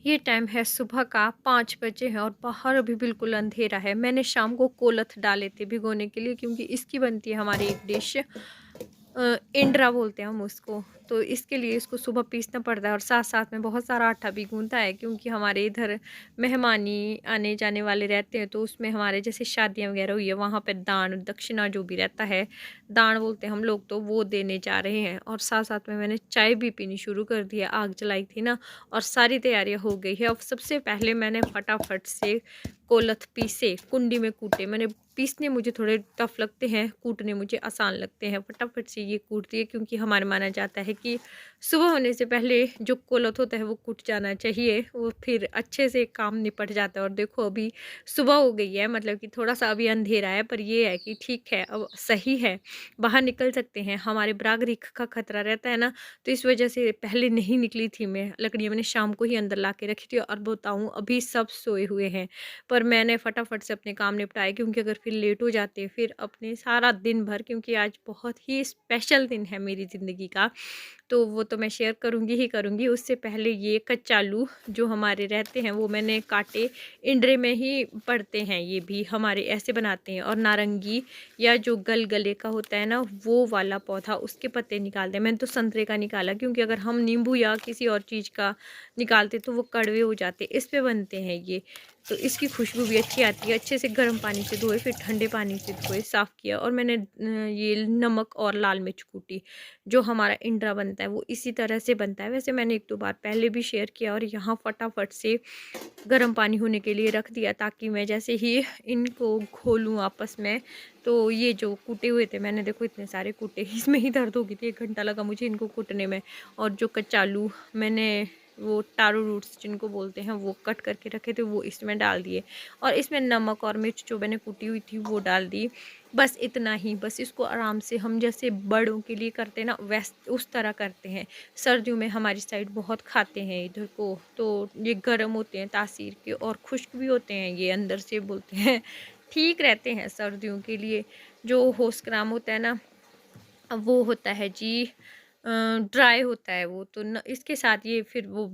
ये टाइम है सुबह का 5 बजे है और बाहर अभी बिल्कुल अंधेरा है। मैंने शाम को कोलथ डाले थे भिगोने के लिए, क्योंकि इसकी बनती है हमारी एक डिश, इंड्रा बोलते हैं हम उसको। तो इसके लिए इसको सुबह पीसना पड़ता है और साथ-साथ में बहुत सारा आटा भी गूँथा है, क्योंकि हमारे इधर मेहमानी आने जाने वाले रहते हैं। तो उसमें हमारे जैसे शादियाँ वगैरह हुई है, वहाँ पे दान दक्षिणा जो भी रहता है, दान बोलते हैं हम लोग, तो वो देने जा रहे हैं। और साथ-साथ में मैंने चाय भी पीनी शुरू कर दी है, आग जलाई थी ना, और सारी तैयारियां हो गई है। अब सबसे पहले मैंने फटाफट से कोलथ पीसे, कुंडी में कूटे। मैंने पीसने मुझे थोड़े टफ लगते हैं, कूटने मुझे आसान लगते हैं। फटाफट से ये कूट दिए, क्योंकि हमारे माना जाता है कि सुबह होने से पहले जो कोलथ होता है वो कूट जाना चाहिए, वो फिर अच्छे से काम निपट जाता है। और देखो अभी सुबह हो गई है, मतलब कि थोड़ा सा अभी अंधेरा है, पर ये है कि ठीक है, अब सही है, बाहर निकल सकते हैं। हमारे बरागरिख का खतरा रहता है ना, तो इस वजह से पहले नहीं निकली थी मैं। लकड़ियाँ मैंने शाम को ही अंदर ला के रखी थी, और बताऊँ अभी सब सोए हुए हैं। पर मैंने फटाफट से अपने काम निपटाए, क्योंकि अगर फिर लेट हो जाते फिर अपने सारा दिन भर, क्योंकि आज बहुत ही स्पेशल दिन है मेरी ज़िंदगी का, तो वो तो मैं शेयर करूँगी ही करूँगी। उससे पहले ये कच्चालू जो हमारे रहते हैं वो मैंने काटे, इंडरे में ही पड़ते हैं, ये भी हमारे ऐसे बनाते हैं। और नारंगी या जो गलगले का होता है ना, वो वाला पौधा, उसके पत्ते निकालते हैं। मैंने तो संतरे का निकाला, क्योंकि अगर हम नींबू या किसी और चीज़ का निकालते तो वो कड़वे हो जाते। इस पे बनते हैं ये, तो इसकी खुशबू भी अच्छी आती है। अच्छे से गर्म पानी से धोए, फिर ठंडे पानी से धोए, साफ़ किया, और मैंने ये नमक और लाल मिर्च कूटी। जो हमारा इंडरा बनता है वो इसी तरह से बनता है। वैसे मैंने 1-2 बार पहले भी शेयर किया। और यहाँ फटाफट से गर्म पानी होने के लिए रख दिया, ताकि मैं जैसे ही इनको घोलूँ आपस में, तो ये जो कूटे हुए थे मैंने, देखो इतने सारे कूटे, इसमें ही दर्द हो गई थी। 1 घंटा लगा मुझे इनको कूटने में। और जो कचालू मैंने वो टारो रूट्स जिनको बोलते हैं वो कट करके रखे थे, वो इसमें डाल दिए। और इसमें नमक और मिर्च जो मैंने कूटी हुई थी वो डाल दी। बस इतना ही, बस इसको आराम से हम जैसे बड़ों के लिए करते हैं ना, वैस उस तरह करते हैं। सर्दियों में हमारी साइड बहुत खाते हैं इधर को, तो ये गर्म होते हैं तासीर के, और खुश्क भी होते हैं ये अंदर से, बोलते हैं ठीक रहते हैं सर्दियों के लिए। जो होस्क्राम होता है ना, वो होता है जी, ड्राई होता है वो, तो न इसके साथ ये फिर वो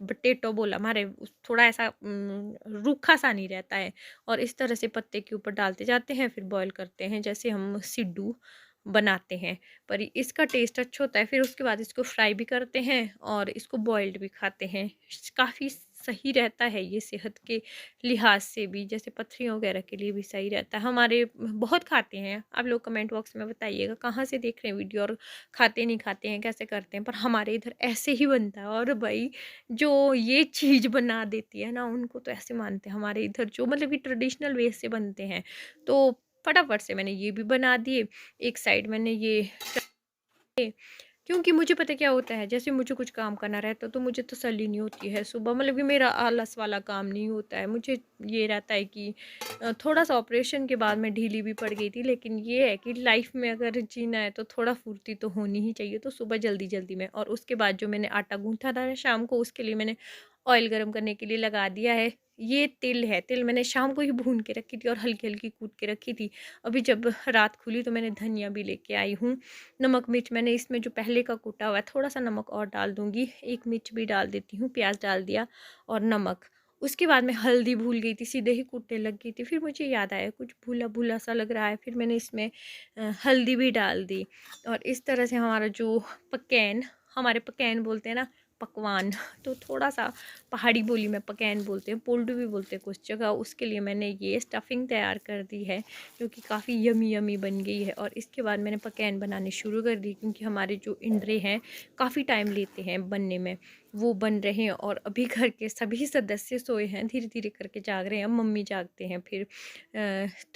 बटेटो बोला हमारे थोड़ा ऐसा रूखा सा नहीं रहता है। और इस तरह से पत्ते के ऊपर डालते जाते हैं, फिर बॉईल करते हैं जैसे हम सिड्डू बनाते हैं। पर इसका टेस्ट अच्छा होता है। फिर उसके बाद इसको फ्राई भी करते हैं और इसको बॉइल्ड भी खाते हैं। काफ़ी सही रहता है ये सेहत के लिहाज से भी, जैसे पथरियों वगैरह के लिए भी सही रहता है। हमारे बहुत खाते हैं। आप लोग कमेंट बॉक्स में बताइएगा कहाँ से देख रहे हैं वीडियो, और खाते नहीं खाते हैं, कैसे करते हैं। पर हमारे इधर ऐसे ही बनता है। और भाई जो ये चीज़ बना देती है ना, उनको तो ऐसे मानते हैं हमारे इधर, जो मतलब कि ट्रेडिशनल वे से बनते हैं। तो फटाफट से मैंने ये भी बना दिए। एक साइड मैंने ये, क्योंकि मुझे पता क्या होता है, जैसे मुझे कुछ काम करना रहता है तो मुझे तसल्ली नहीं होती है सुबह, मतलब कि मेरा आलस वाला काम नहीं होता है। मुझे ये रहता है कि थोड़ा सा ऑपरेशन के बाद मैं ढीली भी पड़ गई थी, लेकिन ये है कि लाइफ में अगर जीना है तो थोड़ा फुर्ती तो होनी ही चाहिए। तो सुबह जल्दी जल्दी में, और उसके बाद जो मैंने आटा गूंथा था शाम को, उसके लिए मैंने ऑयल गर्म करने के लिए लगा दिया है। ये तिल है, तिल मैंने शाम को ही भून के रखी थी और हल्की हल्की कूट के रखी थी। अभी जब रात खुली तो मैंने धनिया भी लेके आई हूँ। नमक मिर्च मैंने इसमें जो पहले का कूटा हुआ है, थोड़ा सा नमक और डाल दूँगी, एक मिर्च भी डाल देती हूँ, प्याज डाल दिया और नमक। उसके बाद मैं हल्दी भूल गई थी, सीधे ही कूटने लग गई थी। फिर मुझे याद आया कुछ भूला भूला सा लग रहा है, फिर मैंने इसमें हल्दी भी डाल दी। और इस तरह से हमारा जो पकैन, हमारे पकैन बोलते हैं ना, पकवान, तो थोड़ा सा पहाड़ी बोली में पकैन बोलते हैं, पोल्डू भी बोलते हैं कुछ जगह। उसके लिए मैंने ये स्टफिंग तैयार कर दी है, जो कि काफ़ी यमी यमी बन गई है। और इसके बाद मैंने पकैन बनाने शुरू कर दी, क्योंकि हमारे जो इंडरे हैं काफ़ी टाइम लेते हैं बनने में, वो बन रहे हैं। और अभी घर के सभी सदस्य सोए हैं, धीरे धीरे करके जाग रहे हैं। अब मम्मी जागते हैं, फिर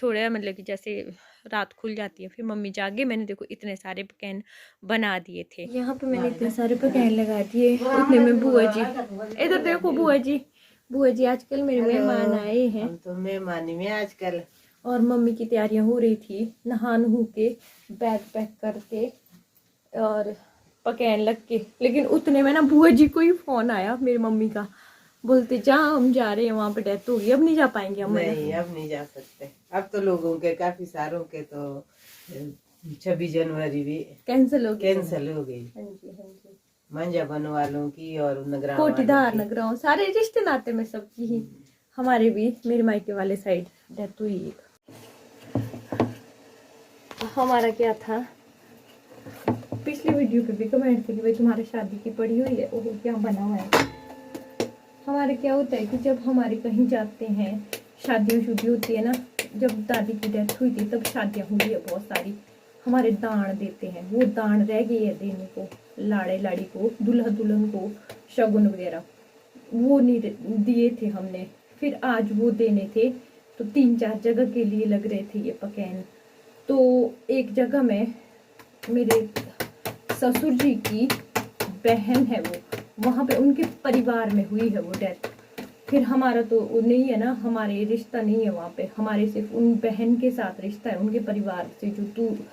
थोड़ा मतलब कि जैसे रात खुल जाती है फिर मम्मी जागे। मैंने देखो इतने सारे पकैन बना दिए थे, यहाँ पे मैंने इतने सारे पकैन लगा दिए। उतने में बुआ जी, इधर देखो बुआ जी, बुआ जी आजकल मेरे मेहमान आए हैं, तो मेहमानी में आजकल। और मम्मी की तैयारियां हो रही थी, नहा नहू के बैग पैक करके और पकैन लग के। लेकिन उतने में ना बुआ जी को ही फोन आया मेरी मम्मी का, बोलते जा हम जा रहे हैं, वहां पे डेथ होगी, अब नहीं जा पाएंगे हम। नहीं अब नहीं जा सकते। अब तो लोगों के काफी सारों के तो 26 जनवरी भी कैंसिल हो गई। कैंसिल हो गई। हाँ जी हाँ जी। मांझा बन वालों की और नगरा कोटीदार नगराओं सारे रिश्ते नाते में सबकी ही। हमारे भी मेरे मायके वाले साइड डेथ हुई एक। हमारा क्या था, पिछली वीडियो पे भी कमेंट थे कि भाई तुम्हारी शादी की पड़ी हुई है, ओह क्या बना हुआ है। हमारे क्या होता है कि जब हमारे कहीं जाते हैं, शादियाँ शुदी होती है ना, जब दादी की डेथ हुई थी तब शादियाँ हुई है बहुत सारी, हमारे दान देते हैं, वो दान रह गए है देने को, लाड़े लाड़ी को, दुल्हा दुल्हन को, शगुन वगैरह वो नहीं दिए थे हमने। फिर आज वो देने थे, तो 3-4 जगह के लिए लग रहे थे ये पकैन। तो एक जगह में मेरे ससुर जी की बहन है, वो वहाँ पे उनके परिवार में हुई है वो डेथ। फिर हमारा तो वो नहीं है ना, हमारे रिश्ता नहीं है वहाँ पे, हमारे सिर्फ उन बहन के साथ रिश्ता है, उनके परिवार से जो दूर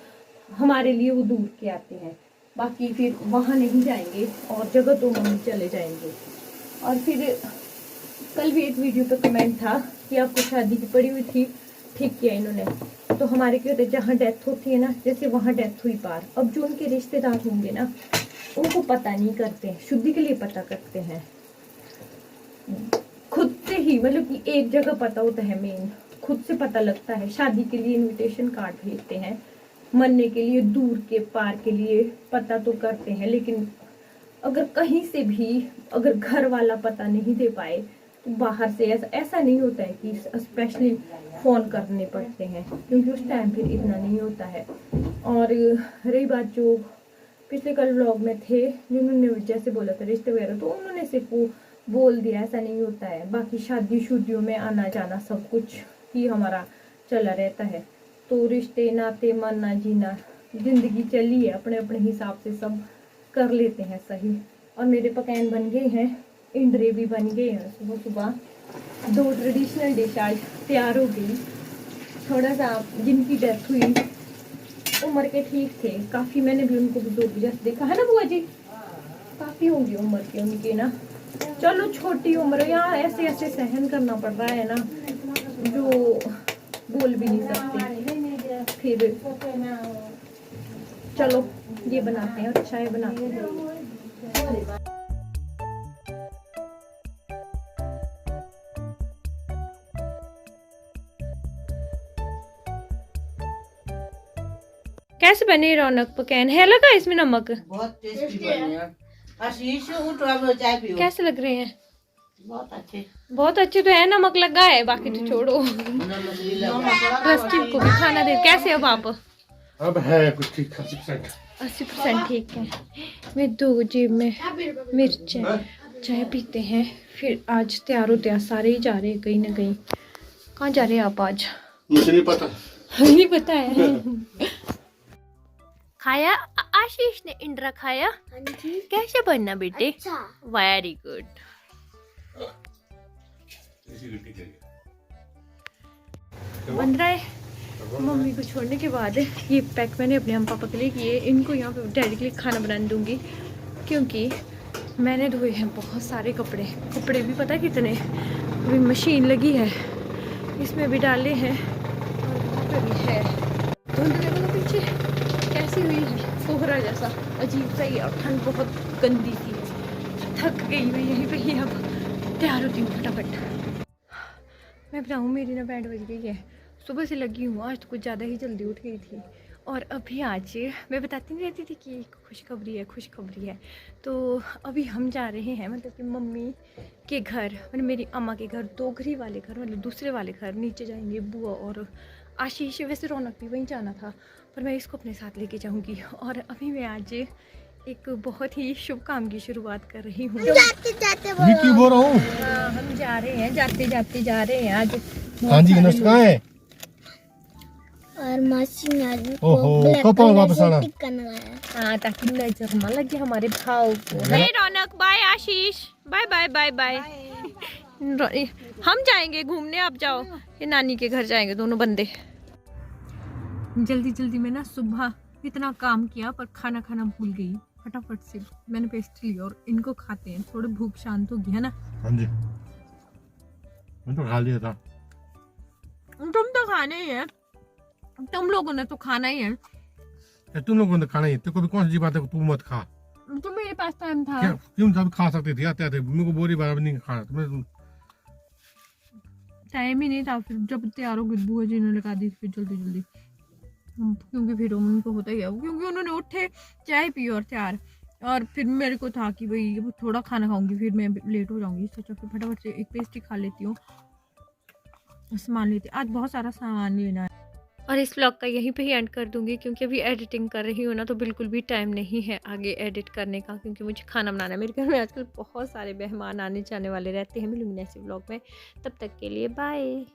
हमारे लिए वो दूर के आते हैं। बाकी फिर वहाँ नहीं जाएंगे और जगह तो हम चले जाएंगे। और फिर कल भी एक वीडियो पे कमेंट था कि आपको शादी की पड़ी हुई थी, ठीक किया इन्होंने। तो हमारे क्या होता है, जहाँ डेथ होती है ना, जैसे वहाँ डेथ हुई पार, अब जो उनके रिश्तेदार होंगे ना उनको पता नहीं करते हैं, शुद्धि के लिए पता करते हैं खुद से ही, मतलब कि एक जगह पता होता है मेन, खुद से पता लगता है। शादी के लिए इनविटेशन कार्ड भेजते हैं, मरने के लिए दूर के पार के लिए पता तो करते हैं, लेकिन अगर कहीं से भी अगर घर वाला पता नहीं दे पाए तो बाहर से ऐसा नहीं होता है कि स्पेशली फ़ोन करने पड़ते हैं, क्योंकि उस टाइम फिर इतना नहीं होता है। और रही बात जो पिछले कल व्लॉग में थे जिन्होंने जैसे बोला था रिश्ते वगैरह, तो उन्होंने सिर्फ वो बोल दिया, ऐसा नहीं होता है। बाकी शादी शुदियों में आना जाना सब कुछ ही हमारा चला रहता है। तो रिश्ते नाते मरना जीना जिंदगी चली है, अपने अपने हिसाब से सब कर लेते हैं सही। और मेरे पकवान बन गए हैं, इंडरे भी बन गए हैं। सुबह सुबह 2 ट्रेडिशनल डिश आज तैयार हो गई। थोड़ा सा जिनकी डेथ हुई उम्र के ठीक थे काफ़ी, मैंने भी उनको बुजुर्ग जैसे देखा है ना बुआ जी, काफ़ी होंगी उम्र के उनके ना। चलो छोटी उम्र, यहाँ ऐसे ऐसे सहन करना पड़ रहा है ना जो बोल भी नहीं सकते। फिर चलो ये बनाते हैं और चाय बनाते हैं। कैसे बनी रौनक पकैन, है लगा इसमें नमक? बहुत टेस्टी बने हैं। आशीष उठ अब चाय पियो। कैसे लग रहे हैं? बहुत अच्छे, बहुत अच्छे तो है, नमक लगा है, बाकी तो छोड़ो। रस्टी को भी खाना दे। कैसे अब आप? अब है कुछ ठीक 80% ठीक है। मैं 2 जेब में मिर्च चाय पीते हैं, फिर आज तैयार होते हैं, सारे ही जा रहे हैं कहीं ना कहीं। कहाँ जा रहे हैं आप आज? मुझे नहीं पता। नहीं पता है। खाया आशीष ने इंद्रा खाया? कैसे बनना बेटे? Very good. बन रहा है। मम्मी को छोड़ने के बाद ये पैक मैंने अपने हम पापा के लिए किए, इनको यहाँ पे डैडी के लिए खाना बनाने दूंगी, क्योंकि मैंने धोए हैं बहुत सारे कपड़े। कपड़े भी पता कितने, अभी मशीन लगी है इसमें भी डाले हैं और भी है। धुंध देखो पीछे कैसी हुई है, कोहरा जैसा अजीब सा ही, और ठंड बहुत गंदी सी है। थक गई मैं यहीं पे ही, अब तैयार होती हूँ फटाफट। मैं बताऊँ मेरी ना बैंड बज गई है, सुबह से लगी हूँ, आज तो कुछ ज़्यादा ही जल्दी उठ गई थी। और अभी आज मैं बताती नहीं रहती थी कि खुशखबरी है खुशखबरी है। तो अभी हम जा रहे हैं, मतलब कि मम्मी के घर, मतलब मेरी अम्मा के घर, दोगरी वाले घर, मतलब दूसरे वाले घर नीचे जाएंगे बुआ और आशीष। वैसे रौनक भी वहीं जाना था, पर मैं इसको अपने साथ लेके जाऊंगी। और अभी मैं आज एक बहुत ही शुभ काम की शुरुआत कर रही हूँ। बोल रहा हूँ। हाँ, हम जा रहे हैं, जाते जाते जा रहे हैं आज। हाँ जी, कहाँ है? और मासी ने आज ओहो, कब आओ वापस आना? हाँ, ताकि नजर न लगे हमारे भाव को। हे रौनक, बाय आशीष, बाय बाय बाय बाय। हम जाएंगे घूमने, आप जाओ। ये नानी के घर जाएंगे दोनों बंदे। जल्दी जल्दी में ना सुबह इतना काम किया पर खाना खाना भूल गई। फटाफट से मैंने पेस्ट्री ली और इनको खाते हैं, थोड़ी भूख शांत होगी, है ना? हाँ जी, मैं तो खा लिया था। तुम तो खाने ही है, तुम लोगों ने तो खाना ही है। तुम लोगों ने खाना ही, तेरे को भी कौन सी बात है तू मत खा। तो मेरे पास टाइम था। क्या क्यों सब खा सकते थे आते आते, मेरे को बोरी बराबर नहीं खाना तो मैं टाइम ही नहीं था। फिर जब तैयार हो गई बुआ जी ने लगा दी फिर जल्दी जल्दी, क्योंकि फिर उनको होता ही है, क्योंकि उन्होंने उठे चाय पी और तैयार, और फिर मेरे को था कि भाई वो थोड़ा खाना खाऊंगी फिर मैं लेट हो जाऊंगी, सोचा फिर फटाफट से एक पेस्ट्री खा लेती हूँ, सामान लेती। आज बहुत सारा सामान लेना है। और इस व्लॉग का यहीं पे ही एंड कर दूंगी, क्योंकि अभी एडिटिंग कर रही हूँ ना, तो बिल्कुल भी टाइम नहीं है आगे एडिट करने का, क्योंकि मुझे खाना बनाना है। मेरे घर में आजकल बहुत सारे मेहमान आने जाने वाले रहते हैं। मिलूंगी नेक्स्ट व्लॉग में, तब तक के लिए बाय।